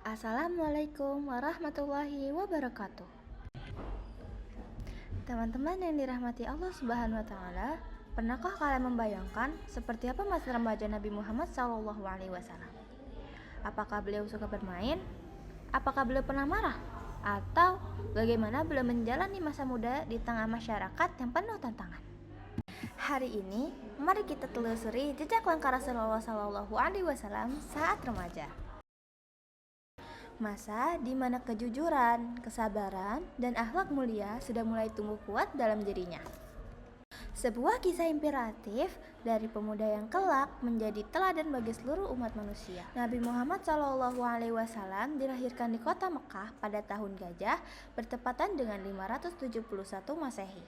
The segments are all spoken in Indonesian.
Assalamualaikum warahmatullahi wabarakatuh. Teman-teman yang dirahmati Allah Subhanahu wa taala, pernahkah kalian membayangkan seperti apa masa remaja Nabi Muhammad SAW? Apakah beliau suka bermain? Apakah beliau pernah marah? Atau bagaimana beliau menjalani masa muda di tengah masyarakat yang penuh tantangan? Hari ini, mari kita telusuri jejak langkah Rasulullah SAW saat remaja. Masa di mana kejujuran, kesabaran, dan akhlak mulia sudah mulai tumbuh kuat dalam dirinya. Sebuah kisah inspiratif dari pemuda yang kelak menjadi teladan bagi seluruh umat manusia. Nabi Muhammad SAW dilahirkan di kota Mekah pada tahun Gajah bertepatan dengan 571 Masehi.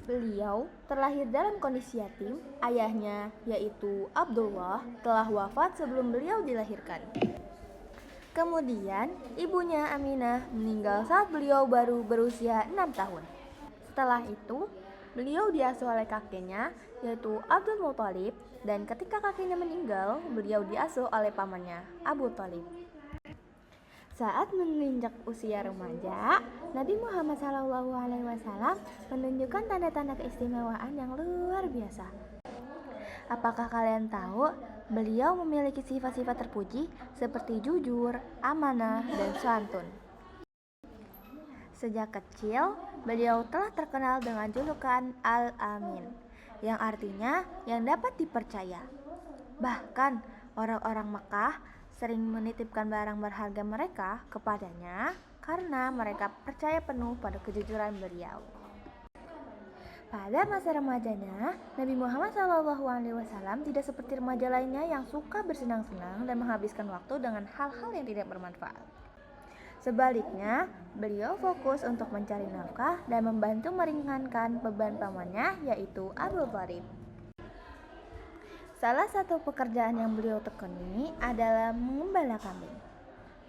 Beliau terlahir dalam kondisi yatim. Ayahnya, yaitu Abdullah, telah wafat sebelum beliau dilahirkan. Kemudian, ibunya Aminah meninggal saat beliau baru berusia 6 tahun. Setelah itu, beliau diasuh oleh kakeknya, yaitu Abdul Muthalib, dan ketika kakeknya meninggal, beliau diasuh oleh pamannya, Abu Thalib. Saat menginjak usia remaja, Nabi Muhammad SAW menunjukkan tanda-tanda keistimewaan yang luar biasa. Apakah kalian tahu beliau memiliki sifat-sifat terpuji seperti jujur, amanah, dan santun? Sejak kecil, beliau telah terkenal dengan julukan Al-Amin, yang artinya yang dapat dipercaya. Bahkan, orang-orang Mekah sering menitipkan barang berharga mereka kepadanya karena mereka percaya penuh pada kejujuran beliau. Pada masa remajanya, Nabi Muhammad SAW tidak seperti remaja lainnya yang suka bersenang-senang dan menghabiskan waktu dengan hal-hal yang tidak bermanfaat. Sebaliknya, beliau fokus untuk mencari nafkah dan membantu meringankan beban pamannya, yaitu Abu Thalib. Salah satu pekerjaan yang beliau tekuni adalah mengembala kambing.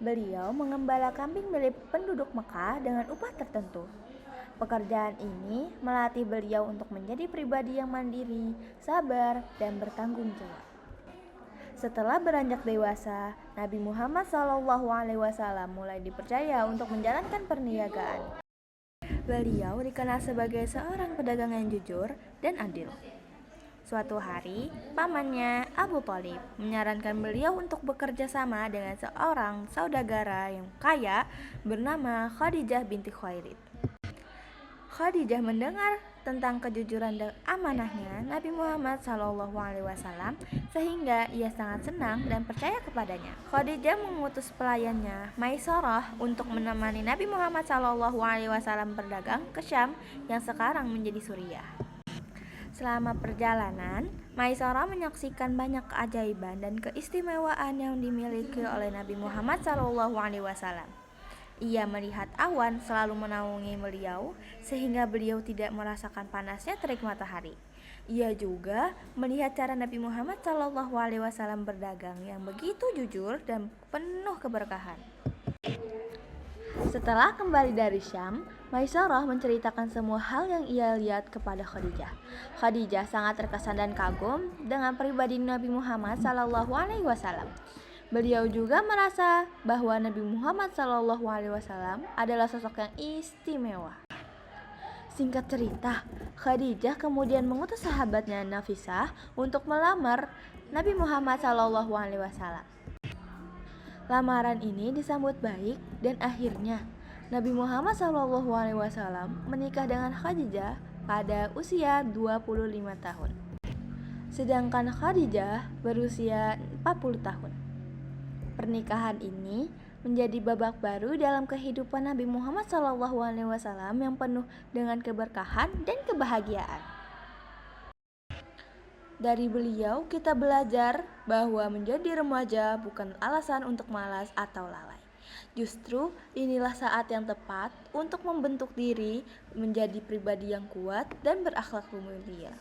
Beliau mengembala kambing milik penduduk Mekah dengan upah tertentu. Pekerjaan ini melatih beliau untuk menjadi pribadi yang mandiri, sabar, dan bertanggung jawab. Setelah beranjak dewasa, Nabi Muhammad SAW mulai dipercaya untuk menjalankan perniagaan. Beliau dikenal sebagai seorang pedagang yang jujur dan adil. Suatu hari, pamannya Abu Thalib menyarankan beliau untuk bekerja sama dengan seorang saudara yang kaya bernama Khadijah binti Khuwailid. Khadijah mendengar tentang kejujuran dan amanahnya Nabi Muhammad SAW sehingga ia sangat senang dan percaya kepadanya. Khadijah mengutus pelayannya Maisarah untuk menemani Nabi Muhammad SAW berdagang ke Syam yang sekarang menjadi Suriah. Selama perjalanan, Maisarah menyaksikan banyak keajaiban dan keistimewaan yang dimiliki oleh Nabi Muhammad SAW. Ia melihat awan selalu menaungi beliau sehingga beliau tidak merasakan panasnya terik matahari. Ia juga melihat cara Nabi Muhammad SAW berdagang yang begitu jujur dan penuh keberkahan. Setelah kembali dari Syam, Maisarah menceritakan semua hal yang ia lihat kepada Khadijah. Khadijah sangat terkesan dan kagum dengan pribadi Nabi Muhammad SAW. Beliau juga merasa bahwa Nabi Muhammad SAW adalah sosok yang istimewa. Singkat cerita, Khadijah kemudian mengutus sahabatnya Nafisah untuk melamar Nabi Muhammad SAW. Lamaran ini disambut baik dan akhirnya Nabi Muhammad SAW menikah dengan Khadijah pada usia 25 tahun. Sedangkan Khadijah berusia 40 tahun. Pernikahan ini menjadi babak baru dalam kehidupan Nabi Muhammad SAW yang penuh dengan keberkahan dan kebahagiaan. Dari beliau kita belajar bahwa menjadi remaja bukan alasan untuk malas atau lalai. Justru inilah saat yang tepat untuk membentuk diri menjadi pribadi yang kuat dan berakhlak mulia.